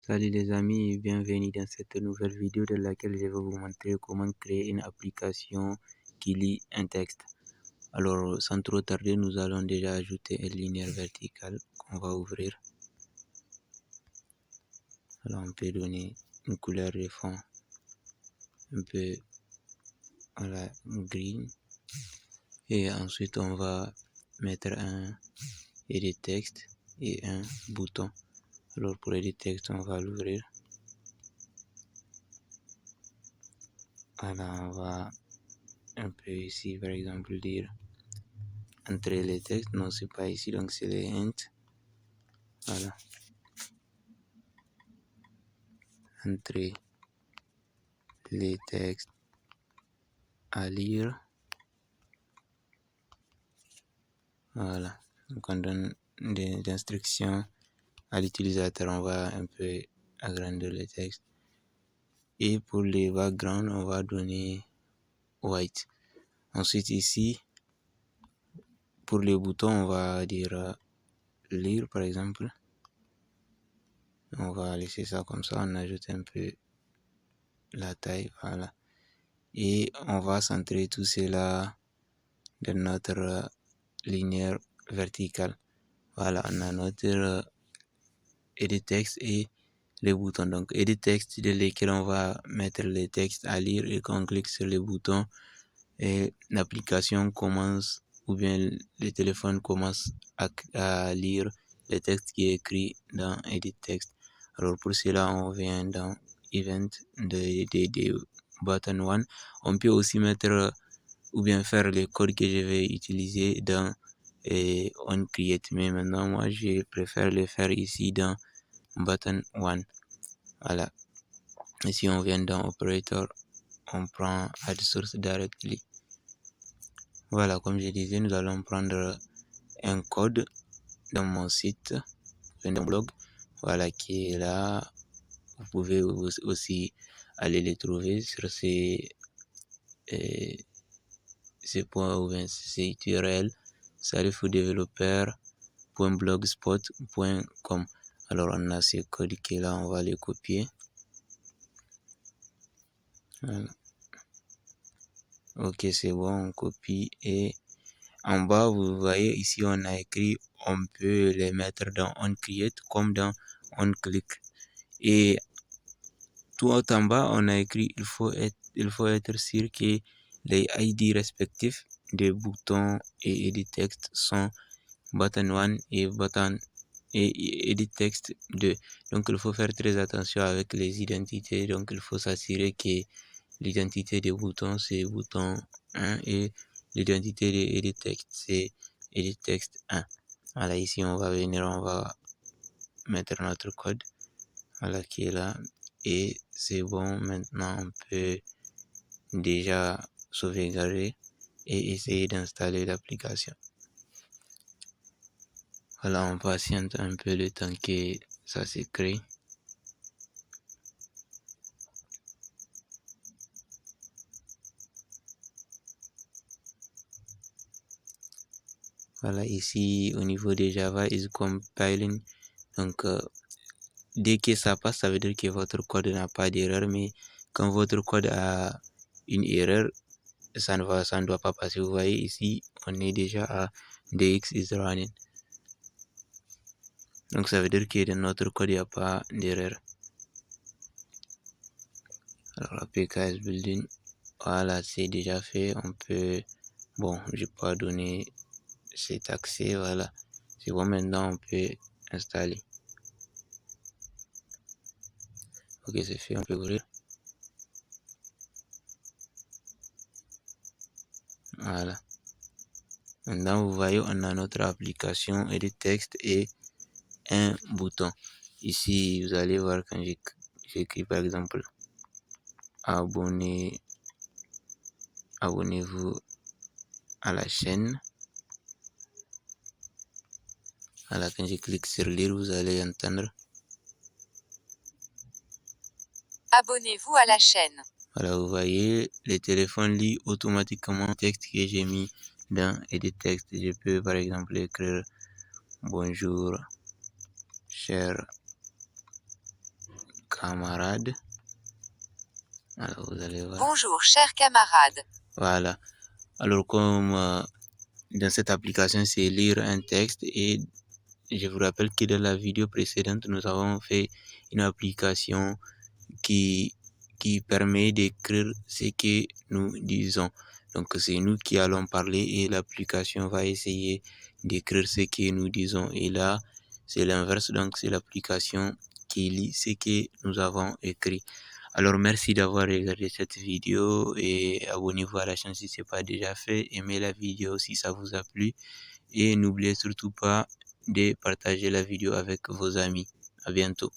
Salut les amis et bienvenue dans cette nouvelle vidéo dans laquelle je vais vous montrer comment créer une application qui lit un texte. Alors sans trop tarder, nous allons déjà ajouter une linéaire verticale qu'on va ouvrir. Alors on peut donner une couleur de fond un peu green et ensuite on va mettre un edit texte et un bouton. Alors pour edit texte, on va l'ouvrir. Voilà, on va un peu ici par exemple dire entrer les textes. Non, c'est pas ici, donc c'est les int. Voilà, entrer les textes à lire. Voilà, donc on donne des instructions à l'utilisateur. On va un peu agrandir le texte. Et pour les backgrounds, on va donner white. Ensuite ici, pour les boutons, on va dire lire par exemple. On va laisser ça comme ça, on ajoute un peu la taille, voilà. Et on va centrer tout cela de notre linéaire verticale. Voilà, on a notre edit texte et les boutons. Donc edit texte de lesquels on va mettre les textes à lire et quand on clique sur les boutons et l'application commence ou bien le téléphone commence à lire le texte qui est écrit dans edit texte. Alors pour cela on vient dans event de button 1. On peut aussi mettre ou bien faire le code que je vais utiliser dans onCreate, mais maintenant moi je préfère le faire ici dans button 1. Voilà, ici on vient dans operator, on prend add source directly. Voilà, comme je disais, nous allons prendre un code dans mon site, dans mon blog, voilà, qui est là. Vous pouvez aussi aller les trouver sur ces points ou bien ces URL, salifoudeveloper.blogspot.com. Alors on a ces codes qui est là, on va les copier. Voilà. Ok, c'est bon, on copie et en bas, vous voyez ici, on a écrit, on peut les mettre dans onCreate comme dans onClick. Et tout en bas, on a écrit, il faut être sûr que les ID respectifs des boutons et edit text sont button 1 et edit text 2. Donc il faut faire très attention avec les identités. Donc il faut s'assurer que l'identité des boutons c'est bouton 1 et l'identité de edit text c'est edit text 1. Voilà, ici on va venir, on va mettre notre code, voilà, qui est là et c'est bon. Maintenant on peut déjà sauvegarder et essayer d'installer l'application. Voilà, on patiente un peu le temps que ça se crée. Voilà, ici au niveau de Java is compiling. Donc dès que ça passe, ça veut dire que votre code n'a pas d'erreur, mais quand votre code a une erreur, ça ne doit pas passer. Vous voyez ici, on est déjà à DX is running. Donc ça veut dire que dans notre code, il n'y a pas d'erreur. Alors APK is building. Voilà, c'est déjà fait. On peut, bon, j'ai pas donné cet accès, voilà. C'est bon, maintenant on peut installer. Ok, c'est fait, on peut ouvrir. Voilà. Maintenant, vous voyez, on a notre application edit texte et un bouton. Ici, vous allez voir quand j'écris par exemple abonnez-vous à la chaîne. Voilà, quand je clique sur lire, vous allez entendre. Abonnez-vous à la chaîne. Voilà, vous voyez, le téléphone lit automatiquement le texte que j'ai mis dans edit texte. Je peux par exemple écrire bonjour, cher camarades. Alors, vous allez voir. Bonjour, chers camarades. Voilà. Alors, comme dans cette application, c'est lire un texte et je vous rappelle que dans la vidéo précédente, nous avons fait une application qui permet d'écrire ce que nous disons. Donc, c'est nous qui allons parler et l'application va essayer d'écrire ce que nous disons. Et là, c'est l'inverse. Donc, c'est l'application qui lit ce que nous avons écrit. Alors, merci d'avoir regardé cette vidéo et abonnez-vous à la chaîne si ce n'est pas déjà fait. Aimez la vidéo si ça vous a plu. Et n'oubliez surtout pas de partager la vidéo avec vos amis. À bientôt.